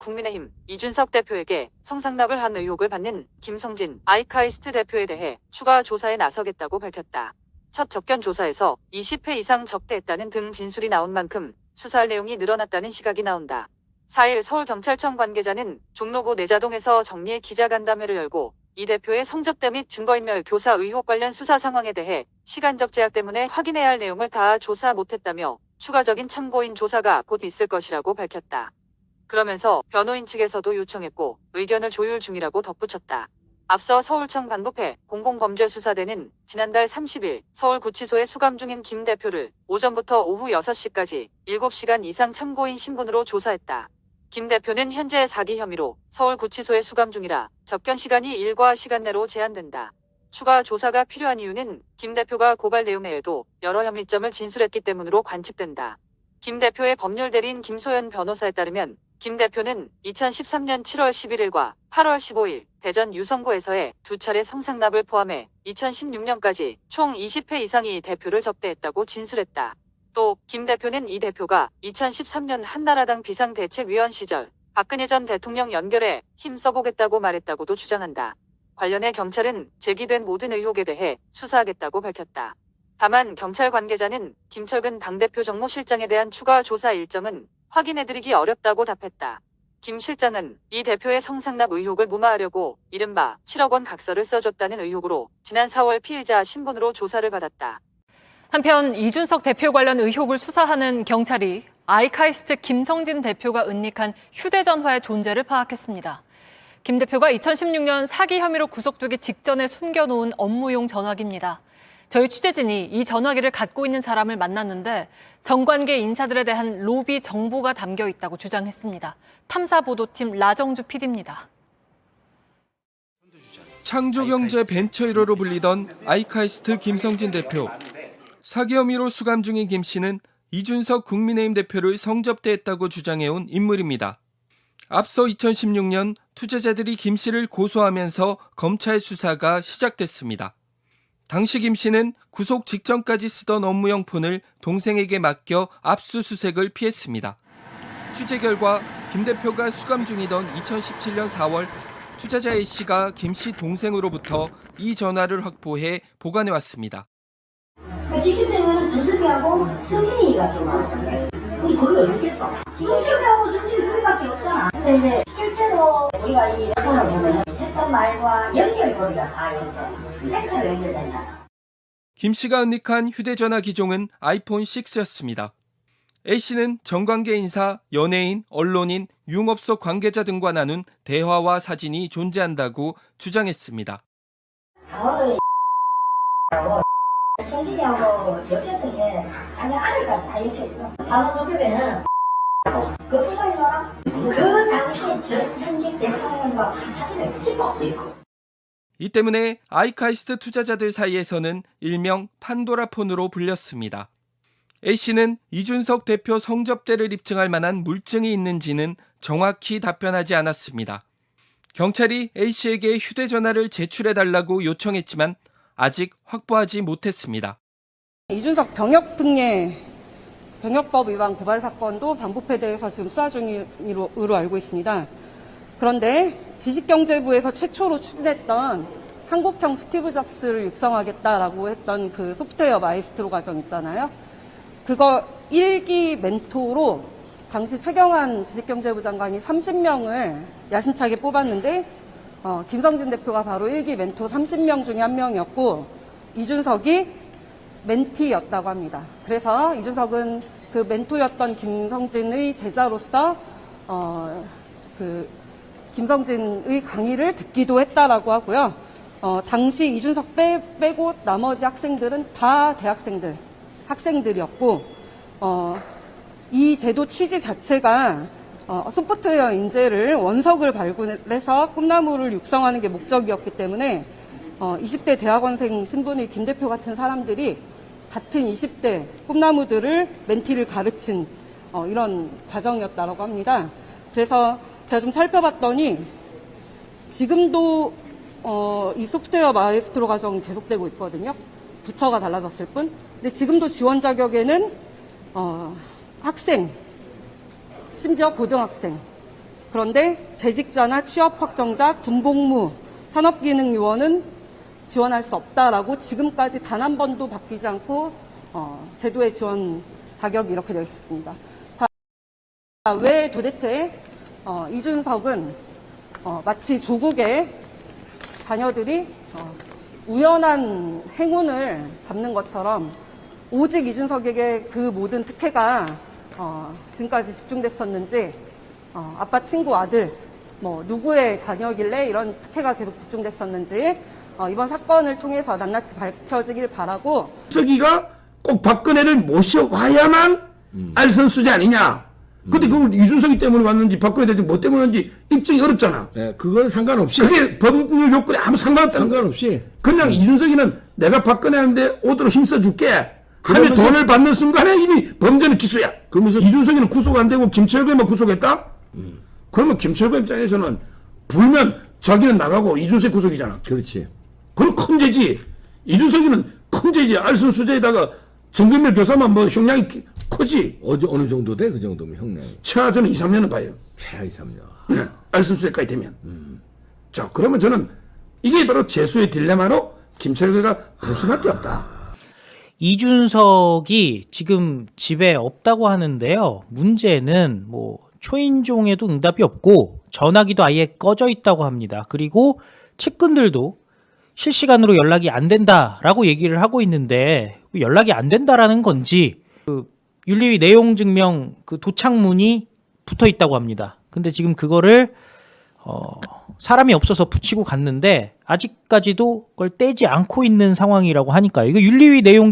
국민의힘 이준석 대표에게 성상납을 한 의혹을 받는 김성진 아이카이스트 대표에 대해 추가 조사에 나서겠다고 밝혔다. 첫 접견 조사에서 20회 이상 접대했다는 등 진술이 나온 만큼 수사할 내용이 늘어났다는 시각이 나온다. 4일 서울경찰청 관계자는 종로구 내자동에서 정리의 기자간담회를 열고 이 대표의 성접대 및 증거인멸 교사 의혹 관련 수사 상황에 대해 시간적 제약 때문에 확인해야 할 내용을 다 조사 못했다며 추가적인 참고인 조사가 곧 있을 것이라고 밝혔다. 그러면서 변호인 측에서도 요청했고 의견을 조율 중이라고 덧붙였다. 앞서 서울청 반부패 공공범죄수사대는 지난달 30일 서울구치소에 수감 중인 김 대표를 오전부터 오후 6시까지 7시간 이상 참고인 신분으로 조사했다. 김 대표는 현재 사기 혐의로 서울구치소에 수감 중이라 접견 시간이 일과 시간 내로 제한된다. 추가 조사가 필요한 이유는 김 대표가 고발 내용 외에도 여러 혐의점을 진술했기 때문으로 관측된다. 김 대표의 법률 대리인 김소연 변호사에 따르면 김 대표는 2013년 7월 11일과 8월 15일 대전 유성구에서의 두 차례 성상납을 포함해 2016년까지 총 20회 이상이 대표를 접대했다고 진술했다. 또 김 대표는 이 대표가 2013년 한나라당 비상대책위원 시절 박근혜 전 대통령 연결에 힘써보겠다고 말했다고도 주장한다. 관련해 경찰은 제기된 모든 의혹에 대해 수사하겠다고 밝혔다. 다만 경찰 관계자는 김철근 당대표 정무실장에 대한 추가 조사 일정은 확인해드리기 어렵다고 답했다. 김 실장은 이 대표의 성상납 의혹을 무마하려고 이른바 7억 원 각서를 써줬다는 의혹으로 지난 4월 피의자 신분으로 조사를 받았다. 한편 이준석 대표 관련 의혹을 수사하는 경찰이 아이카이스트 김성진 대표가 은닉한 휴대전화의 존재를 파악했습니다. 김 대표가 2016년 사기 혐의로 구속되기 직전에 숨겨놓은 업무용 전화기입니다. 저희 취재진이 이 전화기를 갖고 있는 사람을 만났는데 정관계 인사들에 대한 로비 정보가 담겨 있다고 주장했습니다. 탐사보도팀 라정주 PD입니다. 창조경제 벤처 1호로 불리던 아이카이스트 김성진 대표. 사기 혐의로 수감 중인 김 씨는 이준석 국민의힘 대표를 성접대했다고 주장해온 인물입니다. 앞서 2016년 투자자들이 김 씨를 고소하면서 검찰 수사가 시작됐습니다. 당시 김 씨는 구속 직전까지 쓰던 업무용 폰을 동생에게 맡겨 압수수색을 피했습니다. 취재 결과 김 대표가 수감 중이던 2017년 4월 투자자 A씨가 김 씨 동생으로부터 이 전화를 확보해 보관해왔습니다. 직접적으로는 준석이하고 성진이가 좀 많은데 우리 거기 어디 있겠어? 준석이하고 성진이 둘밖에 없잖아. 근데 이제 실제로 우리가 이 폰을 보면 했던 말과 연결고리가 다 팩트로 연결된다. 김 씨가 은닉한 휴대전화 기종은 아이폰 6였습니다. A씨는 정관계 인사, 연예인, 언론인, 유흥업소 관계자 등과 나눈 대화와 사진이 존재한다고 주장했습니다. 성진이하고 엮였던 게 자기 아들까지 다 엮여있어. 방금 녹음에는 그뿐만 아니라 그 당시 현직 대통령과 사진을 찍고 있고. 이 때문에 아이카이스트 투자자들 사이에서는 일명 판도라폰으로 불렸습니다. A씨는 이준석 대표 성접대를 입증할 만한 물증이 있는지는 정확히 답변하지 않았습니다. 경찰이 A씨에게 휴대전화를 제출해달라고 요청했지만 아직 확보하지 못했습니다. 이준석 병역법 위반 고발 사건도 반부패대에서 지금 수사 중으로 알고 있습니다. 그런데 지식경제부에서 최초로 추진했던 한국형 스티브 잡스를 육성하겠다라고 했던 그 소프트웨어 마에스트로 과정 있잖아요. 그거 1기 멘토로 당시 최경환 지식경제부 장관이 30명을 야심차게 뽑았는데 김성진 대표가 바로 1기 멘토 30명 중에 한 명이었고 이준석이 멘티였다고 합니다. 그래서 이준석은 그 멘토였던 김성진의 제자로서 김성진의 강의를 듣기도 했다라고 하고요. 당시 이준석 빼고 나머지 학생들은 다 학생들이었고 이 제도 취지 자체가 소프트웨어 인재를 원석을 발굴해서 꿈나무를 육성하는 게 목적이었기 때문에 20대 대학원생 신분의 김 대표 같은 사람들이 같은 20대 꿈나무들을 멘티를 가르친 이런 과정이었다고 합니다. 그래서 제가 좀 살펴봤더니 지금도 이 소프트웨어 마에스트로 과정이 계속되고 있거든요. 부처가 달라졌을 뿐. 근데 지금도 지원 자격에는 학생, 심지어 고등학생, 그런데 재직자나 취업 확정자, 군복무, 산업기능요원은 지원할 수 없다라고 지금까지 단 한 번도 바뀌지 않고 제도의 지원 자격이 이렇게 되어 있습니다. 자, 왜 도대체 이준석은 마치 조국의 자녀들이 우연한 행운을 잡는 것처럼 오직 이준석에게 그 모든 특혜가 지금까지 집중됐었는지 아빠 친구 아들 뭐 누구의 자녀길래 이런 특혜가 계속 집중됐었는지 이번 사건을 통해서 낱낱이 밝혀지길 바라고. 석이가 꼭 박근혜를 모셔와야만 알선수재 아니냐. 근데 그걸 이준석이 때문에 왔는지 박근혜 대통령 뭐 때문에 왔는지 입증이 어렵잖아. 네, 그건 상관없이. 그게 법률 요건에 아무 상관없다는 거야. 상관없이. 그냥 이준석이는 내가 박근혜한테 오도록 힘써줄게 하면 그러면서- 돈을 받는 순간에 이미 범죄는 기소야. 그러면서- 이준석이는 구속 안 되고 김철구에만 구속했다? 그러면 김철구 입장에서는 불면 자기는 나가고 이준석 구속이잖아. 그렇지. 그건 큰 죄지. 이준석이는 큰 죄지. 알선수재에다가 정근별 교사만 뭐 형량이 크지. 어느 정도 돼? 그 정도면 형량이. 최하 저는 2, 3년은 봐요. 최하 2, 3년. 알선수재까지 되면. 자, 그러면 저는 이게 바로 재수의 딜레마로 김철구가 볼 수밖에 없다. 이준석이 지금 집에 없다고 하는데요. 문제는 뭐 초인종에도 응답이 없고 전화기도 아예 꺼져 있다고 합니다. 그리고 측근들도 실시간으로 연락이 안 된다라고 얘기를 하고 있는데 연락이 안 된다라는 건지 그 윤리위 내용 증명 그 도착문이 붙어 있다고 합니다. 근데 지금 그거를 사람이 없어서 붙이고 갔는데 아직까지도 그걸 떼지 않고 있는 상황이라고 하니까 이거 윤리위 내용